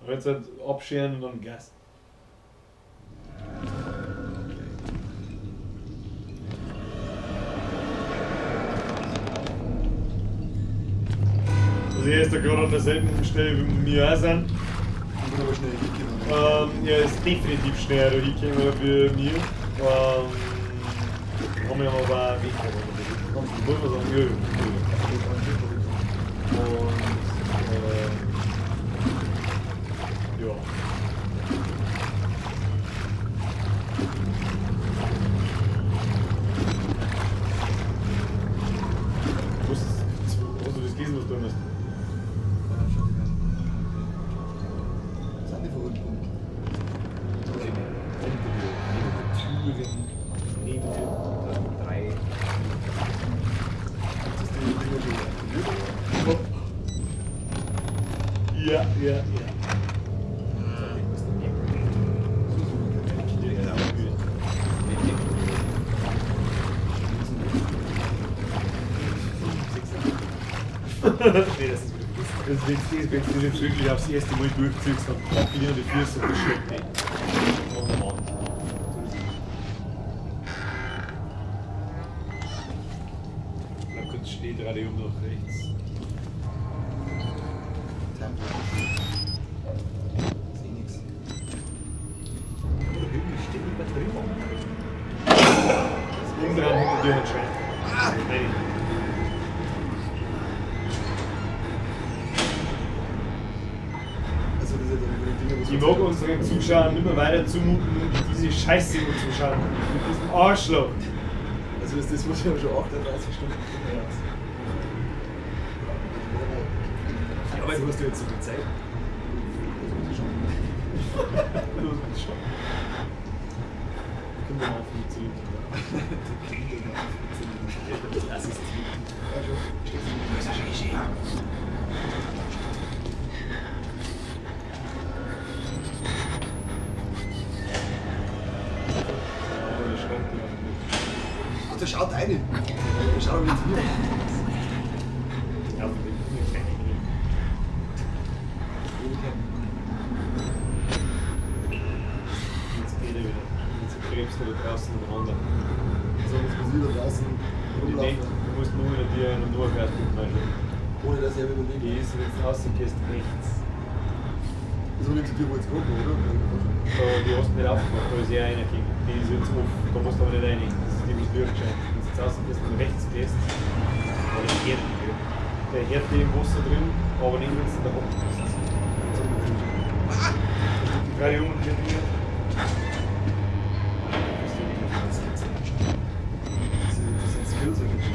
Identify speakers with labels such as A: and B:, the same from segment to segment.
A: Und jetzt halt abscheren und dann Gas. Also er ist da gerade an derselben Stelle wie wir auch sind.
B: Ich bin aber schnell hingekommen.
A: Er ist definitiv schneller hingekommen wie mir. Haben wir aber auch weggekommen. Ich wollte mal sagen, ja. Und ja. Hast du das gelesen, was du tun musst?
B: Sind die verrückt?
A: Neben dir. 3.
B: Ist die Dinger schon aktiviert?
A: Ja. Nee, das ist wirklich wenn du jetzt wirklich aufs erste Mal durchziehst, dann aktivieren die Füße und das schmeckt nicht. Oh Mann. Dann kurz steht Radio nach rechts.
B: Tempo. Ist eh nix.
A: Da hinten steht die Batterie rum. Das Umdrehen hinter dir anscheinend. Nein.
B: Also das ist ja dann über die Dinger, was
A: Ich mag unseren Zuschauern immer weiter zumuten, diese Scheiße zuzuschauen. Mit diesem Arschloch.
B: Also ist das, was ich aber schon 38 Stunden ja. Ja, aber du hast ja jetzt so viel Zeit.
A: Los mit schon. Können wir mal auf die zurück.
B: Das assistiert. Ja, schon. Das ist schön. Ach, der schaut rein. Der schaut aber nicht hin.
A: Ja, aber wir können keine gehen. Jetzt geht er wieder. Jetzt krebst du da draußen umeinander.
B: So, jetzt muss ich da draußen
A: Ich denke,
B: rumlaufen.
A: du musst nur hinter dir einen Nordwärtspunkt reinschauen.
B: Ohne dass ich aber überlege.
A: Die ist jetzt außen, gehst rechts.
B: Das ist nicht zu dir, wo jetzt gucken, oder?
A: Die hast du nicht aufgemacht, da ist ja einer gegangen. Die ist jetzt offen, da musst du aber nicht rein. Das ist die, was durchscheint. Wenn du jetzt außen gehst und rechts gehst, dann ist der Herd. Der Herd im Wasser drin, aber nicht, wenn du in der Hand bist. Da steht die gerade um und hier drin.
B: Das sind Skills eigentlich.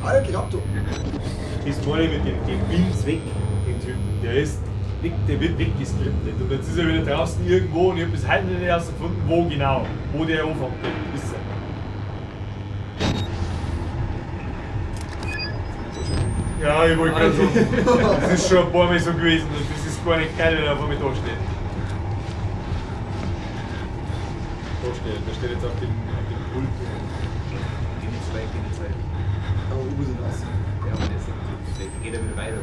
B: Ah, der geht ab, du.
A: Das meine ich mit dem, den Wins weg, den Typen. Der ist weg, der wird weggeskriptet. Und jetzt ist er wieder draußen irgendwo und ich habe bis heute nicht herausgefunden, wo genau, wo der anfängt. Ist er. Ja, ich wollte gerade sagen, das ist schon ein paar Mal so gewesen und das ist gar nicht geil, wenn er vor mir da steht. Der steht jetzt auf dem Pult.
C: Geh nicht so weit, geh nicht so weit.
B: Aber ich muss ihn lassen.
C: Ja, aber das geht er wieder weiter.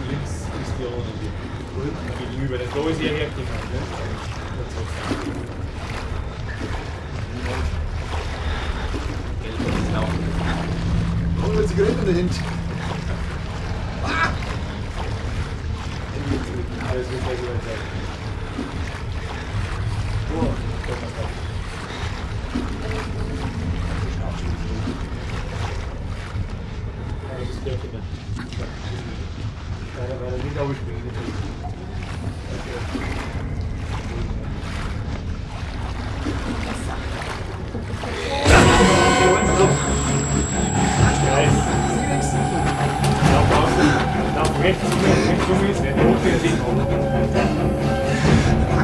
A: Links ist die andere gegenüber, denn da ist er hergekommen. Ne?
B: Komm, eine Zigarette in der Hand.
A: Alles wird gleich wieder sein.
B: Boah.
A: Ja, das gehört immer. Weil er nicht aufspringen kann. Nach rechts Richtung ist, der rote ist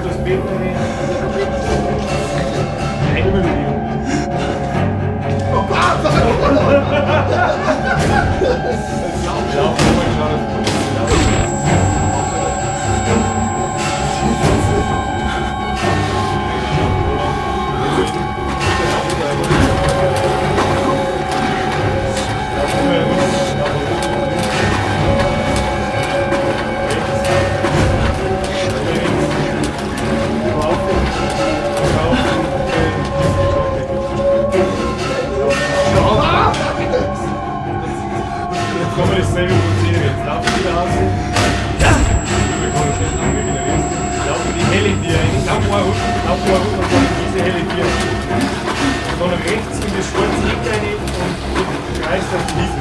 A: das Bild eine Bewegung. und dann diese helle Tür. Und dann rechts in das schwarze Eck rein und kreist dann diese.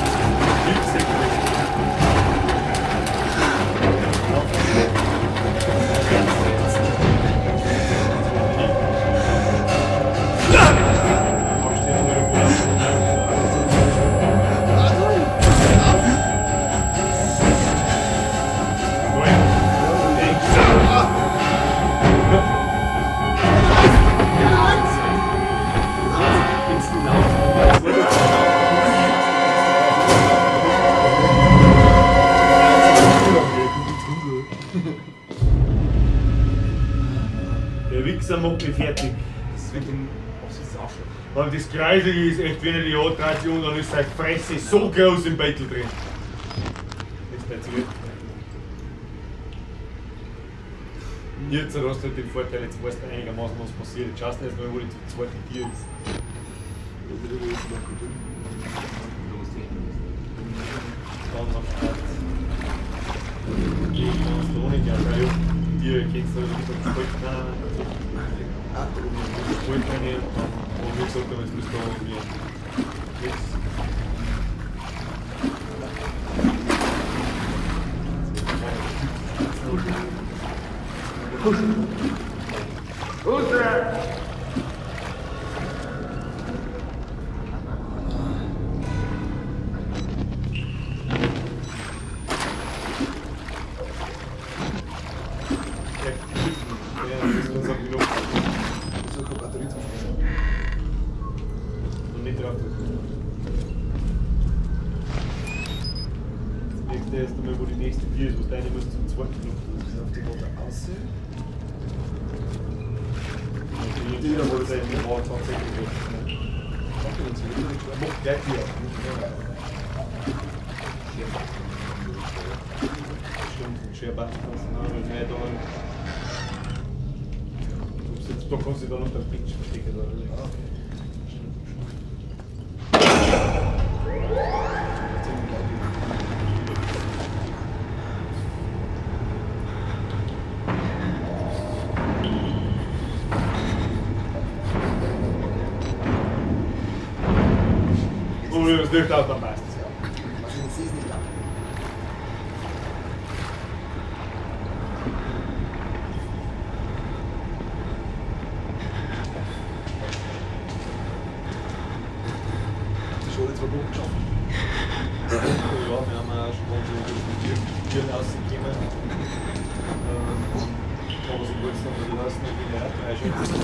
A: Der Wichser macht mich fertig.
B: Das wird ihm aufs Arsch.
A: Und das Kreisige ist echt wie eine Liotration, dann ist seine Fresse so groß im Beutel drin. Jetzt bei zurück. Jetzt hast du halt den Vorteil, jetzt weißt du einigermaßen, was passiert. Jetzt schaust du erst mal, wo die zweite Tür ist. Dann am Start. Die kannst du ohne die Tür kennst du also nicht auf den Spalt rein und dann, wo wir gesagt haben, jetzt müsst du da irgendwie jetzt. Erst einmal, wo die nächste Tür ist, was deine muss zum zweiten Knopf.
B: Das ist auf die Rote aussehen.
A: Die wieder wohl sein, die war tatsächlich recht.
B: Mach gleich hier.
A: Stimmt, ein Share-Button kannst du noch mehr da. Da kannst du dann unter dem Pitch verstecken. Das dürfte auch am meisten sein.
B: Was ich sehe, ist nicht ab. Die Schule zwar gut geschafft.
A: Ja, wir haben auch schon mal so die Türen rausgegeben. Aber so kurz noch, du hast noch wieder einschätzen.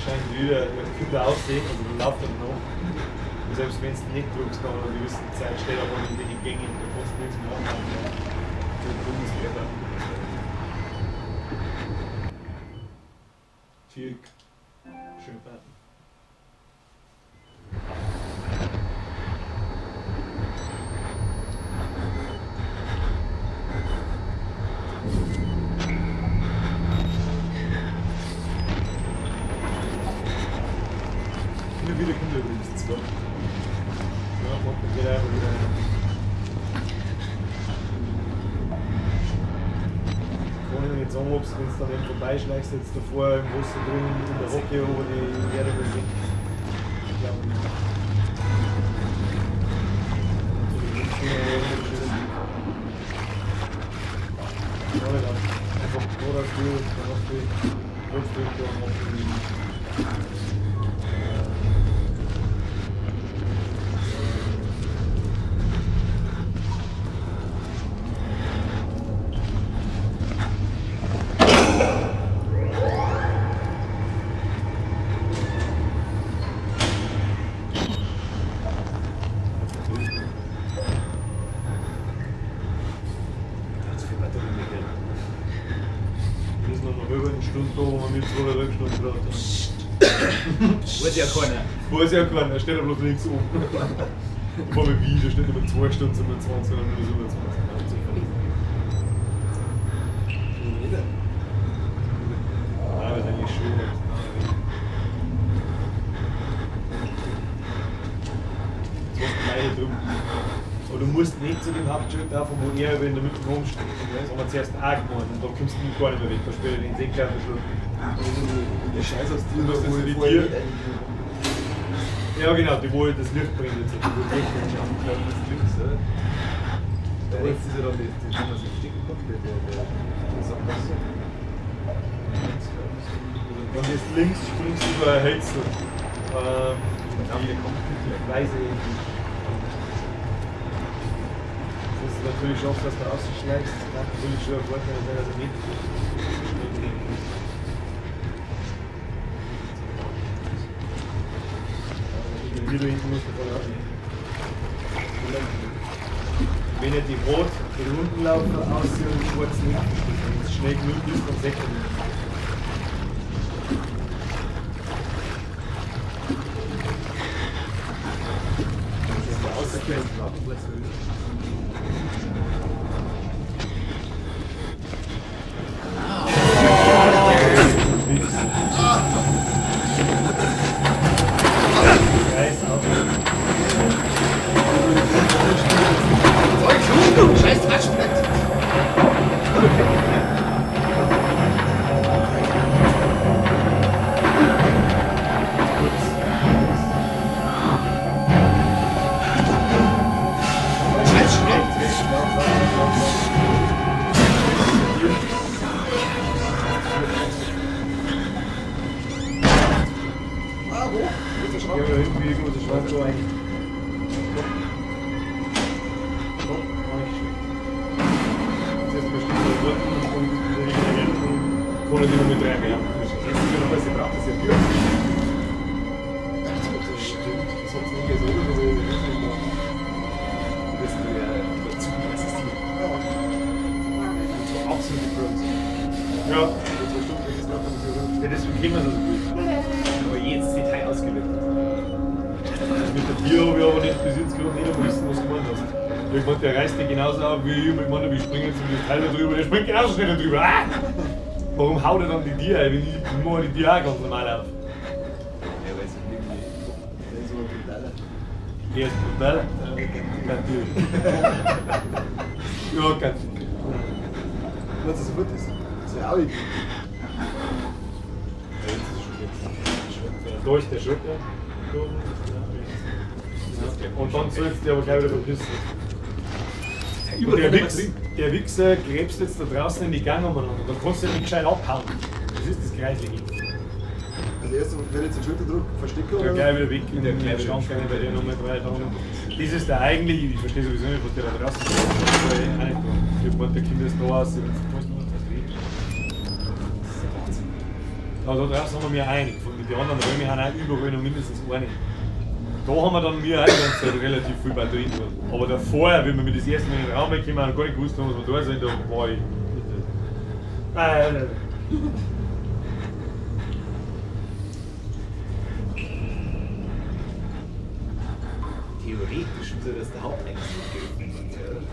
A: Scheint wieder Kinder aussehen, also du laufst dann noch. Und selbst wenn du nicht drückst, nach einer gewissen Zeit steht aber in den Gängen, da kannst du nichts machen. Das ist besser. Viel schön warten. Wieder Kinder übrigens zu. Ja, macht man wieder einfach wieder. Kann ich nicht sagen, ob es, wenn es dann eben vorbeischleichst, jetzt davor im Wasser drin, in der Hocke, wo die Erde besinkt. Ich glaube nicht. Ja, nicht einfach nur das Bild, dann auf die Wolfsdrücke und auf die.
C: Weiß ja keiner.
A: Weiß ja keiner, steht aber bloß links oben. Ich war mir wie, da steht immer 2 Stunden 27 und nur 27. Ah, das ist eigentlich schön. Jetzt hast du beide drum. Aber du musst nicht zu dem Hauptschild drauf, wo er in der Mitte rumsteht. Das haben wir zuerst auch gemacht und da kommst du gar nicht mehr weg. Da spielt er den Segler verschluckt.
B: Der Scheiß aus dir,
A: Das ist
B: wo
A: die
B: ich vorher
A: Tier. Ja genau, die wo das Licht bringt jetzt.
C: Das links, oder? Rechts ist ja dann das, wo man sich stecken konnte, der Sackgasse.
A: Und das links springst du über ein Hölzel. Die Weise. Das ist natürlich oft, dass du ausschlägst. Das macht natürlich schon ein Vorteil, dass er mit. Wie du hinten musst, voll raus. Wenn nicht die rot, die unten laufen, aussehen und die schwarzen hinten. Wenn es schnell genug ist, dann säckert es.
B: Scheiß Ratschbrett!
A: Der reißt dir genauso auf wie ich mit Mann, wir springen jetzt um das Teil da drüber, der springt genauso schnell da drüber. Ah! Warum haut er dann die Tiere ein, wenn ich mache die Tiere auch ganz normal auf?
C: Ja, weil es irgendwie.
B: Der ist so ein brutaler.
A: Der ist brutal? Natürlich. Ja, ganz.
B: Was das so gut ist. Das wäre auch egal.
A: Da ist der Schritt, ja. Und dann sollst du dich aber gleich wieder verpissen. Der Wichser gräbst jetzt da draußen in die Gang umeinander. Da kannst du nicht gescheit abhauen. Das ist das Kreislige.
B: Also erst wenn ich jetzt den Schulterdruck verstecke
A: Ja,
B: oder?
A: gleich wieder weg in der kleinen Schrank bei dir nochmal 3 Tage. Das ist der eigentliche, ich verstehe sowieso nicht, was der da draußen sagt. Das ist auch nicht dran. Ich hab der Kinder ist da aus, ich weiß nicht, was das ist. Aber da draußen haben wir mir einig. Die anderen Räume haben auch überall noch mindestens eine. Da haben wir dann wir auch die ganze Zeit relativ viel Batterien drin. Aber davor, wenn wir mit das erste Mal in den Raum gekommen haben, gar nicht gewusst haben, was wir da sind, da war ich.
C: Theoretisch müsste das der Haupteingang geöffnet werden.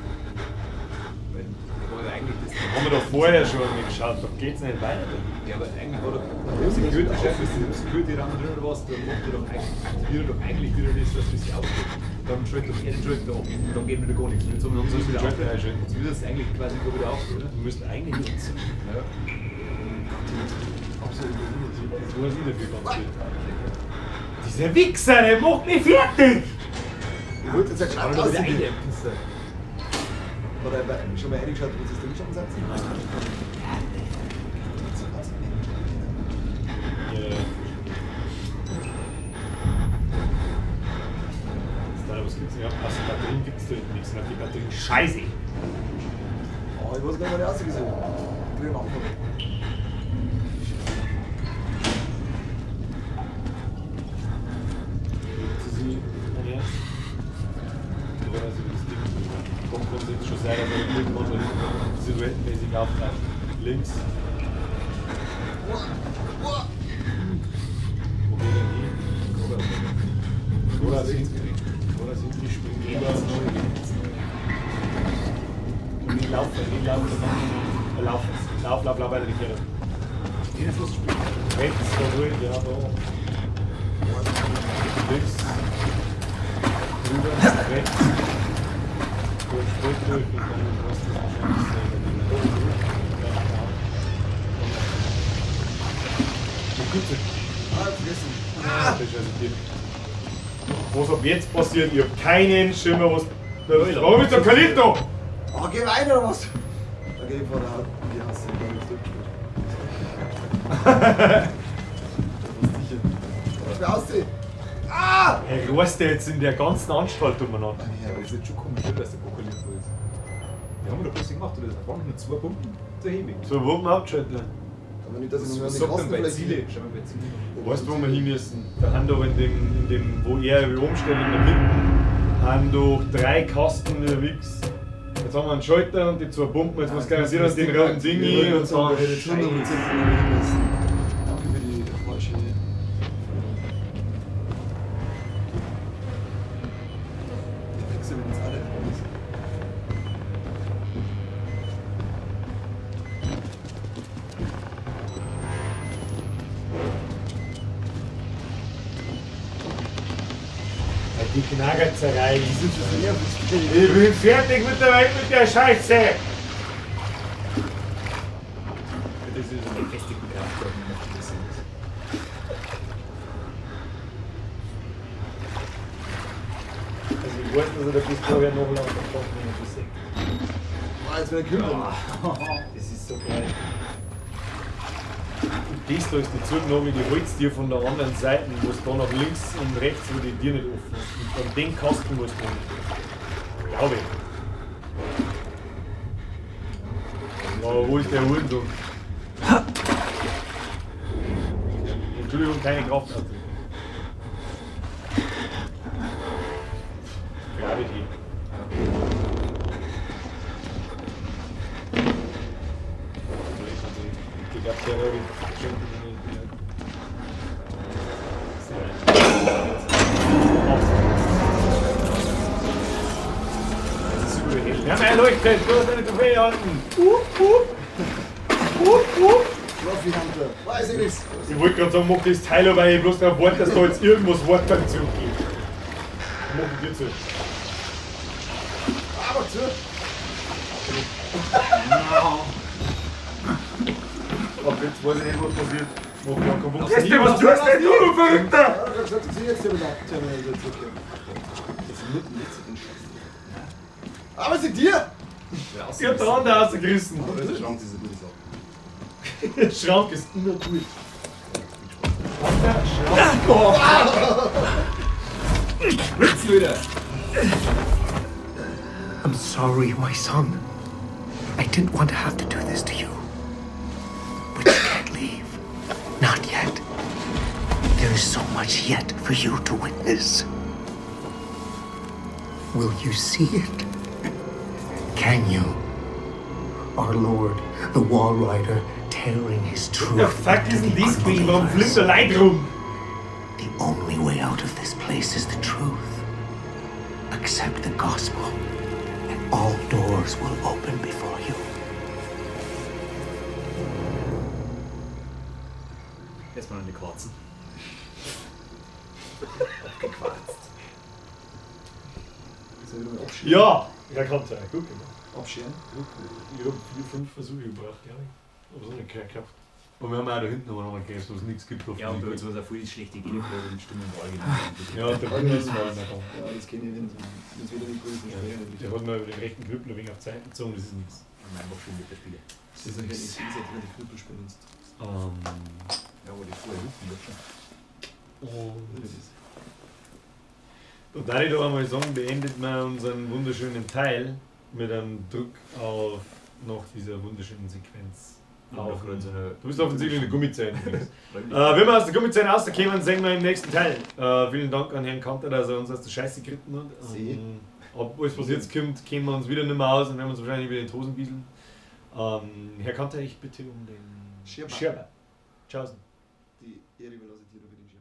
C: Weil eigentlich das.
A: Haben wir da vorher schon mal geschaut, da geht's nicht weiter.
C: Ja, aber eigentlich war doch der Security-Chef, der Security-Raum drin oder was, dann macht er doch aktiviert doch eigentlich wieder das, dass wir sie aufgeben. Dann schaltet doch er den Schalter ab und dann geht wieder gar nichts. Jetzt haben wir uns wieder aufgeben. Jetzt will das eigentlich quasi wieder aufgeben, oder?
A: Wir müssen eigentlich nutzen.
C: Ja.
A: Absolut nicht. Das weiß ich dafür ganz viel. Dieser Wichser, der macht mich fertig!
B: Ich wollte jetzt ja gerade
C: Aber
B: aus
C: wieder
B: dem
C: eine.
B: Oder schon mal reingeschaut, wo sie das Linksansatz sind?
A: Was gibt's denn? Außer Batterien gibt's da nichts. Die Batterien scheiße!
B: Oh, ich weiß gar nicht, was ich ausgesehen habe. Drüben am Anfang.
A: Kommt jetzt schon sehr, dass er irgendwann silhouettenmäßig auftaucht. Links. Wo geht er hin? Oder sind die springen über und ich laufe, lauf, weiter die Kette.
C: Jetzt muss ich spielen.
A: Rechts, da durch, ja, da. Links. Rüber, rechts. durch und dann hast du wahrscheinlich die Küche.
B: Vergessen.
A: Das ist also die. Was ab jetzt passiert? Ich hab keinen Schimmer, was. Warum ist der Kalito?
B: Oh, geh weiter oder was? Da geh ich vor der Hand. Die hast du gar nicht zurückgespielt. Das ist sicher. Was für aussehen? Ah!
A: Hey, reißt der jetzt in der ganzen Anstalt umeinander?
C: Ja, aber das ist jetzt schon komisch, dass der Kokalito ist. Wir haben doch bloß gemacht, oder? Da waren nur 2 Pumpen zur Hebung.
A: So, wo wir abschalten?
B: Aber nicht, dass ich noch
C: Was
B: mehr
C: sagt
B: Kosten
C: denn bei
B: vielleicht
C: Ziele? Schau mal bei Ziele.
A: Weißt du, wo wir hin müssen? Da haben doch in dem wo er oben steht, in der Mitte, haben doch 3 Kasten Wix. Jetzt haben wir einen Schalter und die 2 Pumpen, jetzt muss garantiert an den roten Dingi und sagen,
B: Danke für die falsche. Die Wichse, wenn jetzt alle raus.
A: die Knagerzerei.
B: Die sind schon sehr
A: Ich bin fertig mit der Welt mit der Scheiße!
C: Das ist eine gefestigte Kraftwerk, die macht das nicht.
A: Also ich weiß, dass er der Pistole noch lange verkauft, wenn er das sagt.
B: Ah, jetzt wird er kümmern.
A: Das ist so geil. Und das da ist die Zugnahme, die Holztür von der anderen Seite, wo es da nach links und rechts, wo die Tür nicht offen ist. Und an den Kasten musst du nicht. Glaube ich. Aber wo ist der Hurensohn? Entschuldigung, keine Kraft. Gravity. Ich glaube, der wäre wir haben erleuchtet, du hast eine Trophäe halten.
B: Trophy Hunter. Weiß ich nichts.
A: Ich wollte gerade sagen, mach das Teil, weil ich bloß darauf warte, dass da jetzt irgendwas Wort dann zurückgeht. Mach ich dir zu.
B: Aber zu.
A: Ab jetzt weiß ich nicht, was passiert. Mach ich auch kaputt.
C: Was tust denn du, du Verrückter?
B: Ja, ich hab gesagt, ich sehe jetzt hier wieder zurück. Jetzt mitten jetzt den Scheiß. Aber sie dir!
A: Ich hab dran da rausgerissen.
B: Aber der Schrank ist eine gute Sache.
A: Der Schrank ist immer gut.
C: Spritz wieder!
D: I'm sorry, my son. I didn't want to have to do this to you. But you can't leave. Not yet. There is so much yet for you to witness. Will you see it? Can you? Our Lord, the Wall Rider, tearing his truth.
A: The fuck
D: into
A: isn't
D: the
A: this Queen? Warum
D: unbelievers.
A: fliegt der Leid rum?
D: The only way out of this place is the truth. Accept the gospel, and all doors will open before you.
C: Erstmal an die Quarzen.
B: Soll ich wieder mal abscheren?
A: Ja! Ja, kommt ja. Gut gemacht.
B: Abscheren?
A: Ich hab 4, 5 Versuche gebracht, glaube ich. Aber so nicht geklappt. Und wir haben auch da hinten noch einen gegeben, wo es nichts gibt.
C: Ja, und bei uns war es auch voll schlechte Genugprobe und Stimmung war
A: Ja, der Bundes war einer da.
B: Ja, das kenne ich, wenn es wieder nicht gut ist.
A: Der hat mir über den rechten Knüppel ein wenig auf die Seite gezogen, das ist nichts.
C: Einfach schon mit der Spiele.
B: Das ist ein Insekt, wenn die Knüppel spielen.
C: Ja, aber die vorher hüpfen wird schon.
A: Und da ich da einmal sagen, beendet man unseren wunderschönen Teil mit einem Druck auf nach dieser wunderschönen Sequenz.
C: Auch in so einer.
A: Du bist offensichtlich eine Gummizelle. Wenn wir aus der Gummizelle rauskommen, sehen wir im nächsten Teil. Vielen Dank an Herrn Kanter, dass er uns aus der Scheiße geritten hat. Ob alles, was jetzt kommt, kennen wir uns wieder nicht mehr aus und werden uns wahrscheinlich wieder in die Hosen bieseln. Herr Kanter, ich bitte um den
B: Schirmer.
A: Schirmer. Tschaußen.
B: Die Ehre überlasse ich dir, oder den Schirmer.